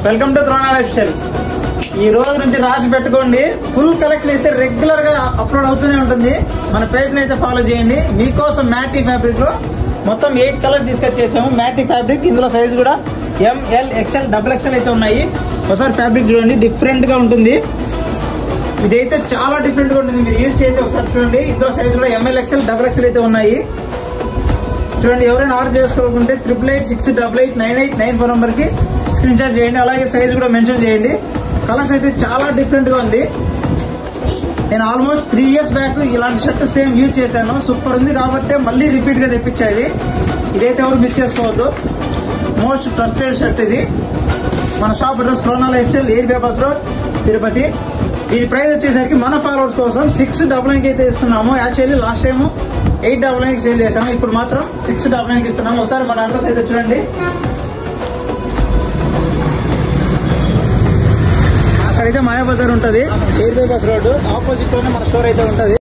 Welcome to Throna life style. ఈ రోజు నుంచి రాసి పెట్టుకోండి, ఫుల్ కలెక్షన్ అయితే రెగ్యులర్ గా అప్లోడ్ అవుతూనే ఉంటుంది. మన పేజ్ ని అయితే ఫాలో చేయండి. మీకోసం మ్యాటీ ఫ్యాబ్రిక్ లో మొత్తం 8 కలర్ తీసుకొచ్చేసాము. మ్యాటీ ఫ్యాబ్రిక్, ఇందులో సైజ్ కూడా ML XL XXL అయితే ఉన్నాయి. ఒకసారి ఫ్యాబ్రిక్ చూడండి, డిఫరెంట్ గా ఉంటుంది. ఇదైతే చాలా డిఫరెంట్ గా ఉంటుంది, మీరు యూజ్ చేసి ఒకసారి చూడండి. ఇందులో సైజ్ కూడా ML XL XXL అయితే ఉన్నాయి. చూడండి, ఎవరైనా ఆర్డర్ చేసుకోవాలనుకుంటే 8886889894 నంబర్ కి స్క్రీన్ షాట్ చేయండి. అలాగే సైజ్ కూడా మెన్షన్ చేయండి. కలర్స్ అయితే చాలా డిఫరెంట్ గా ఉంది. నేను ఆల్మోస్ట్ 3 years బ్యాక్ ఇలాంటి షర్ట్ సేమ్ యూజ్ చేశాను. సూపర్ ఉంది కాబట్టి మళ్ళీ రిపీట్ గా తెప్పించేది. ఇదైతే ఎవరు మిస్ చేసుకోవద్దు, మోస్ట్ ట్రస్టెడ్ షర్ట్ ఇది. మన shop address Throna life style, Air Bypass Road, Tirupati. దీని ప్రైస్ వచ్చేసరికి మన ఫాలోవర్స్ కోసం 699 అయితే ఇస్తున్నాము. యాక్చువల్లీ లాస్ట్ టైం 899 సేల్ చేసాము, ఇప్పుడు మాత్రం 699 ఇస్తున్నాము. ఒకసారి మన అడ్రస్ అయితే చూడండి. అక్కడైతే మాయాబజార్ ఉంటుంది, ఎయిర్ పేపర్స్ రోడ్ ఆపోజిట్ లోనే మన స్టోర్ అయితే ఉంటుంది.